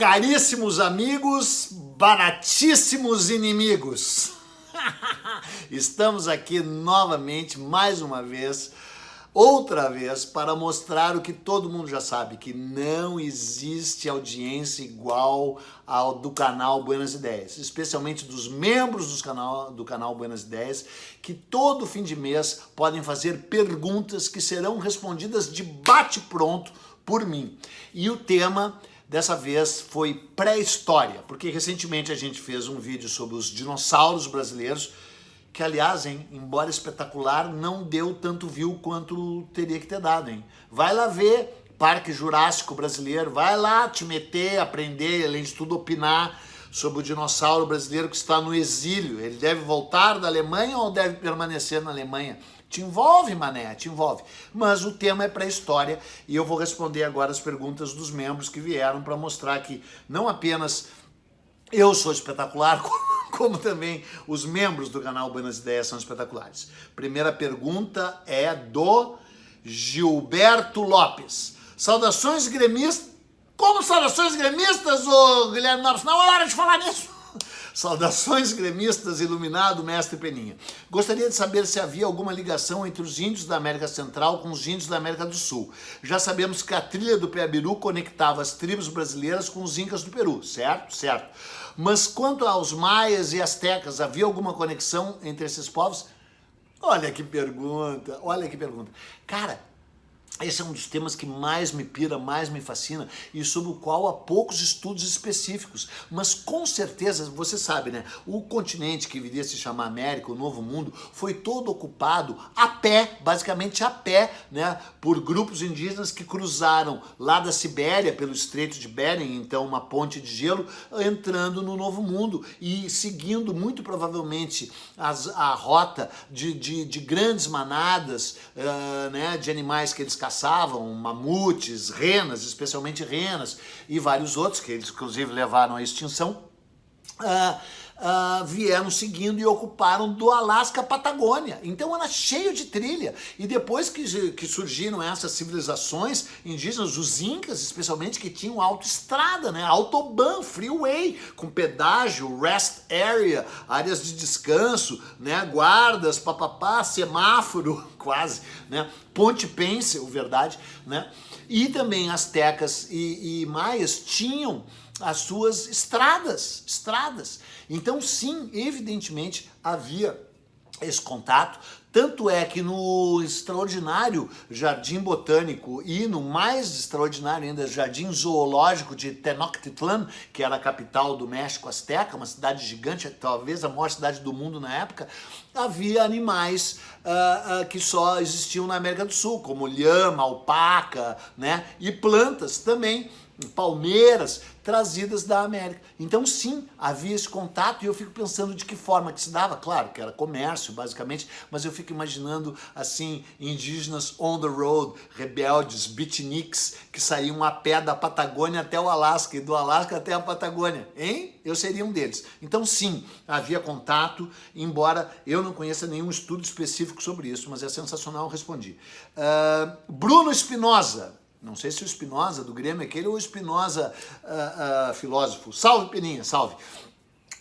Caríssimos amigos, baratíssimos inimigos. Estamos aqui novamente, mais uma vez, outra vez, para mostrar o que todo mundo já sabe, que não existe audiência igual ao do canal Buenas Ideias, especialmente dos membros do canal Buenas Ideias, que todo fim de mês podem fazer perguntas que serão respondidas de bate-pronto por mim. E o tema dessa vez foi pré-história, porque recentemente a gente fez um vídeo sobre os dinossauros brasileiros, que aliás, hein, embora espetacular, não deu tanto view quanto teria que ter dado, hein? Vai lá ver Parque Jurássico Brasileiro, vai lá te meter, aprender, além de tudo opinar sobre o dinossauro brasileiro que está no exílio. Ele deve voltar da Alemanha ou deve permanecer na Alemanha? Te envolve, mané, te envolve. Mas o tema é pré-história e eu vou responder agora as perguntas dos membros que vieram para mostrar que não apenas eu sou espetacular, como também os membros do canal Buenas Ideias são espetaculares. Primeira pergunta é do Gilberto Lopes. Saudações gremistas. Como saudações gremistas, ô Guilherme Lopes? Não é hora de falar nisso. Saudações gremistas, iluminado mestre Peninha. Gostaria de saber se havia alguma ligação entre os índios da América Central com os índios da América do Sul. Já sabemos que a trilha do Peabiru conectava as tribos brasileiras com os incas do Peru, certo? Certo. Mas quanto aos maias e astecas, havia alguma conexão entre esses povos? Olha que pergunta, olha que pergunta. Cara, esse é um dos temas que mais me pira, mais me fascina e sobre o qual há poucos estudos específicos. Mas com certeza, você sabe, né? O continente que viria a se chamar América, o Novo Mundo, foi todo ocupado a pé, basicamente a pé, né? Por grupos indígenas que cruzaram lá da Sibéria, pelo Estreito de Bering, então uma ponte de gelo, entrando no Novo Mundo e seguindo muito provavelmente a rota de grandes manadas, né? De animais que eles caçavam, mamutes, renas, especialmente renas, e vários outros, que eles inclusive levaram à extinção, vieram seguindo e ocuparam do Alasca à Patagônia. Então era cheio de trilha. E depois que surgiram essas civilizações indígenas, os incas especialmente, que tinham autoestrada, né? Autobahn, freeway, com pedágio, rest area, áreas de descanso, né? Guardas, papapá, semáforo, quase, né? Ponte pêncil, verdade, né? E também astecas e maias tinham as suas estradas. Então sim, evidentemente havia esse contato, tanto é que no extraordinário Jardim Botânico e no mais extraordinário ainda Jardim Zoológico de Tenochtitlan, que era a capital do México Azteca, uma cidade gigante, talvez a maior cidade do mundo na época, havia animais que só existiam na América do Sul, como lhama, alpaca, né? E plantas também, palmeiras, trazidas da América. Então sim, havia esse contato e eu fico pensando de que forma que se dava. Claro que era comércio, basicamente, mas eu fico imaginando, assim, indígenas on the road, rebeldes, beatniks, que saíam a pé da Patagônia até o Alasca e do Alasca até a Patagônia, hein? Eu seria um deles. Então sim, havia contato, embora eu não conheça nenhum estudo específico sobre isso, mas é sensacional, eu respondi. Bruno Espinosa. Não sei se o Espinosa do Grêmio é aquele ou o Espinosa filósofo. Salve, Peninha, salve.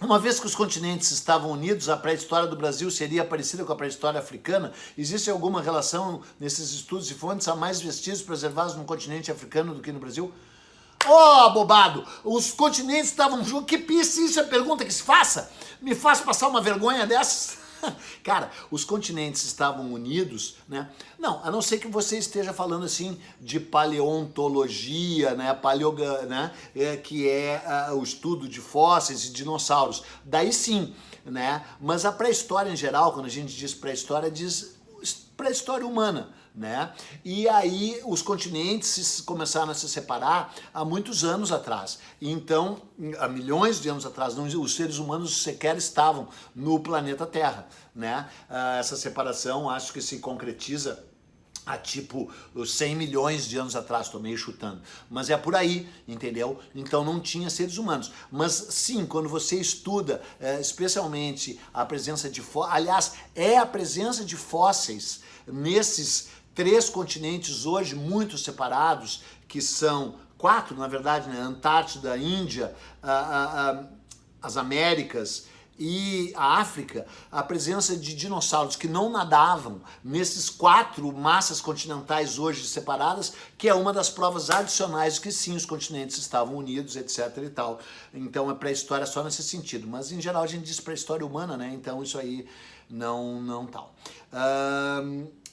Uma vez que os continentes estavam unidos, a pré-história do Brasil seria parecida com a pré-história africana? Existe alguma relação nesses estudos e fontes? Há mais vestígios preservados no continente africano do que no Brasil? Ô, abobado, os continentes estavam juntos. Que pisse isso é pergunta que se faça? Me faz passar uma vergonha dessas? Cara, os continentes estavam unidos, né? Não, a não ser que você esteja falando assim de paleontologia, né? Que é o estudo de fósseis e dinossauros. Daí sim, né? Mas a pré-história em geral, quando a gente diz pré-história, diz pré-história humana, né? E aí os continentes começaram a se separar há muitos anos atrás. Então, há milhões de anos atrás, os seres humanos sequer estavam no planeta Terra, né? Essa separação acho que se concretiza há tipo 100 milhões de anos atrás, estou meio chutando, mas é por aí, entendeu? Então não tinha seres humanos, mas sim, quando você estuda especialmente a presença de fósseis, aliás, é a presença de fósseis nesses 3 continentes hoje muito separados, que são quatro, na verdade, né? Antártida, Índia, as Américas e a África, a presença de dinossauros que não nadavam nesses quatro massas continentais hoje separadas, que é uma das provas adicionais de que sim, os continentes estavam unidos, etc e tal. Então é pré-história só nesse sentido. Mas em geral a gente diz pré-história humana, né? Então isso aí não tal.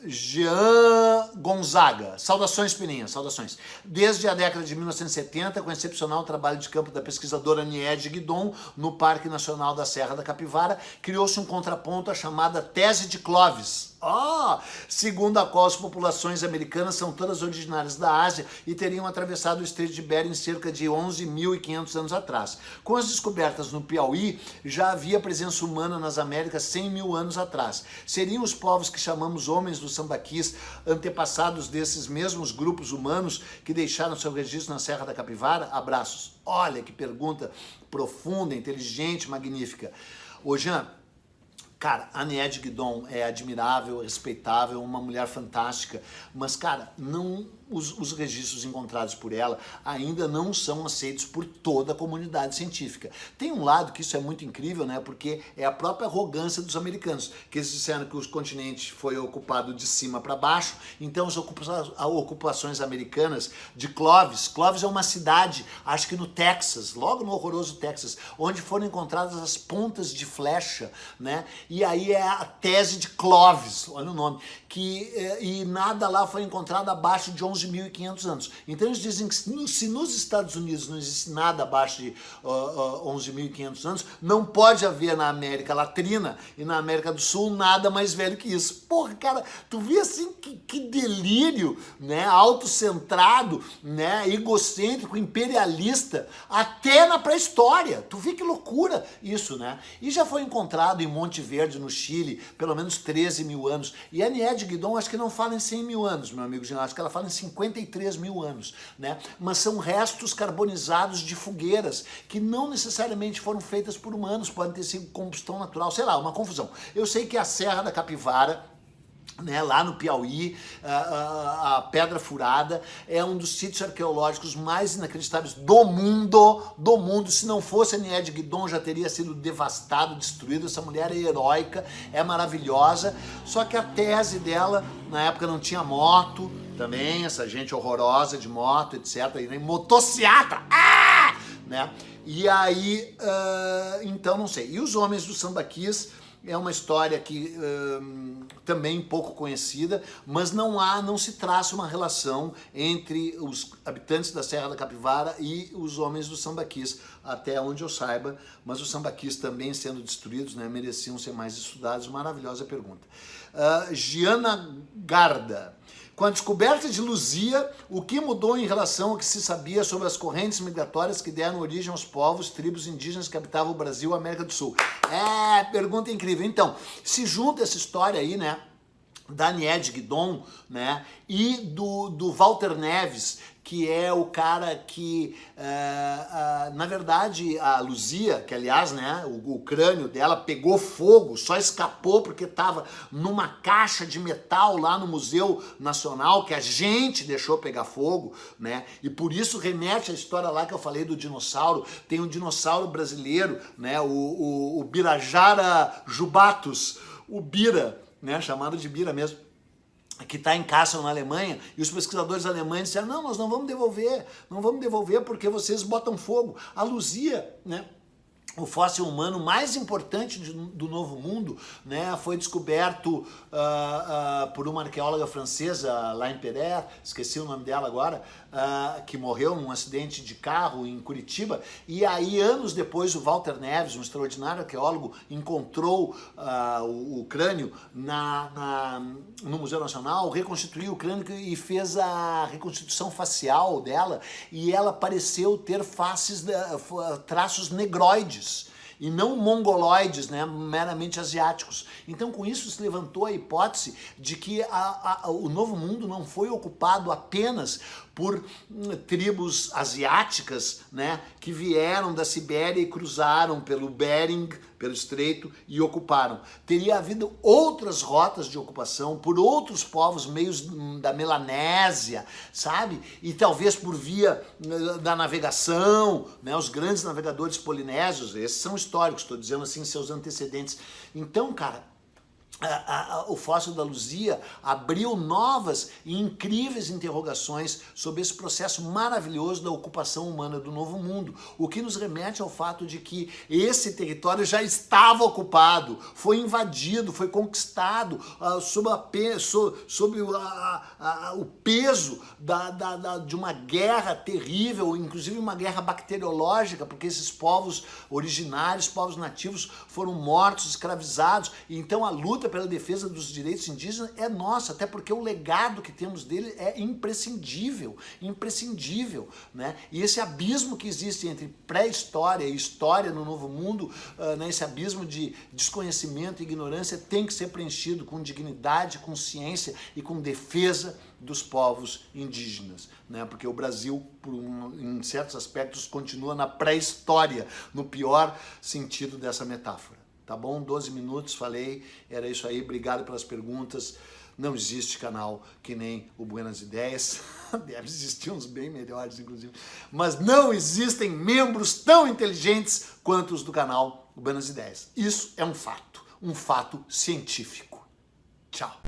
Jean Gonzaga, saudações Pininha, saudações. Desde a década de 1970, com o excepcional trabalho de campo da pesquisadora Niede Guidon no Parque Nacional da Serra da Capivara, criou-se um contraponto à chamada tese de Clovis. Segundo a qual as populações americanas são todas originárias da Ásia e teriam atravessado o Estreito de Bering cerca de 11.500 anos atrás. Com as descobertas no Piauí, já havia presença humana nas Américas 100 mil anos atrás. Seriam os povos que chamamos homens do Sambaquis antepassados desses mesmos grupos humanos que deixaram seu registro na Serra da Capivara? Abraços. Olha que pergunta profunda, inteligente, magnífica. Ô Jean, cara, a Niede Guidon é admirável, respeitável, uma mulher fantástica, mas, cara, os registros encontrados por ela ainda não são aceitos por toda a comunidade científica. Tem um lado que isso é muito incrível, né? Porque é a própria arrogância dos americanos, que eles disseram que o continente foi ocupado de cima para baixo, então as ocupações americanas de Clovis é uma cidade, acho que no Texas, logo no horroroso Texas, onde foram encontradas as pontas de flecha, né? E aí é a tese de Clovis, olha o nome, e nada lá foi encontrado abaixo de 11.500 anos. Então eles dizem que se nos Estados Unidos não existe nada abaixo de 11.500 anos, não pode haver na América Latina e na América do Sul nada mais velho que isso. Porra, cara, tu vê assim que delírio, né, autocentrado, né, egocêntrico, imperialista, até na pré-história. Tu vê que loucura isso, né? E já foi encontrado em Monte Verde, no Chile, pelo menos 13 mil anos. E a Niede Guidon acho que não fala em 100 mil anos, meu amigo Jean, acho que ela fala em 53 mil anos, né? Mas são restos carbonizados de fogueiras que não necessariamente foram feitas por humanos, podem ter sido combustão natural, sei lá, uma confusão. Eu sei que a Serra da Capivara, né, lá no Piauí, a Pedra Furada é um dos sítios arqueológicos mais inacreditáveis do mundo. Se não fosse a Niede Guidon, já teria sido devastado, destruído. Essa mulher é heróica, é maravilhosa, só que a tese dela, na época não tinha moto, também, essa gente horrorosa de moto, etc, e nem motociata, né? E aí, então não sei. E os homens do Sambaquis é uma história que também pouco conhecida, mas não se traça uma relação entre os habitantes da Serra da Capivara e os homens do Sambaquis, até onde eu saiba, mas os Sambaquis também sendo destruídos, né, mereciam ser mais estudados. Maravilhosa pergunta. Giana Garda. Com a descoberta de Luzia, o que mudou em relação ao que se sabia sobre as correntes migratórias que deram origem aos povos, tribos indígenas que habitavam o Brasil e a América do Sul? Pergunta incrível. Então, se junta essa história aí, né, da Niede Guidon, né, e do Walter Neves, que é o cara que, na verdade, a Luzia, que aliás, né, o crânio dela pegou fogo, só escapou porque estava numa caixa de metal lá no Museu Nacional, que a gente deixou pegar fogo, né, e por isso remete à história lá que eu falei do dinossauro. Tem um dinossauro brasileiro, né, o Birajara jubatus, o Bira, né, chamado de Bira mesmo, que está em Kassel, na Alemanha, e os pesquisadores alemães disseram, não, nós não vamos devolver porque vocês botam fogo. A Luzia, né, o fóssil humano mais importante do Novo Mundo, né, foi descoberto por uma arqueóloga francesa lá em Pereira, esqueci o nome dela agora, que morreu num acidente de carro em Curitiba, e aí anos depois o Walter Neves, um extraordinário arqueólogo, encontrou o crânio no Museu Nacional, reconstituiu o crânio e fez a reconstituição facial dela, e ela pareceu ter traços negroides, e não mongoloides, né, meramente asiáticos. Então, com isso, se levantou a hipótese de que o Novo Mundo não foi ocupado apenas por tribos asiáticas, né, que vieram da Sibéria e cruzaram pelo Bering, pelo estreito, e ocuparam. Teria havido outras rotas de ocupação por outros povos meios da Melanésia, sabe? E talvez por via da navegação, né? Os grandes navegadores polinésios, esses são históricos, estou dizendo assim, seus antecedentes. Então, cara, o fóssil da Luzia abriu novas e incríveis interrogações sobre esse processo maravilhoso da ocupação humana do Novo Mundo, o que nos remete ao fato de que esse território já estava ocupado, foi invadido, foi conquistado sob o peso de uma guerra terrível, inclusive uma guerra bacteriológica, porque esses povos originários, povos nativos, foram mortos, escravizados, e então a luta pela defesa dos direitos indígenas é nossa, até porque o legado que temos dele é imprescindível, né? E esse abismo que existe entre pré-história e história no Novo Mundo, né, esse abismo de desconhecimento e ignorância tem que ser preenchido com dignidade, com ciência e com defesa dos povos indígenas, né? Porque o Brasil, em certos aspectos, continua na pré-história, no pior sentido dessa metáfora. Tá bom? 12 minutos, falei, era isso aí, obrigado pelas perguntas. Não existe canal que nem o Buenas Ideias, deve existir uns bem melhores, inclusive, mas não existem membros tão inteligentes quanto os do canal Buenas Ideias. Isso é um fato científico. Tchau.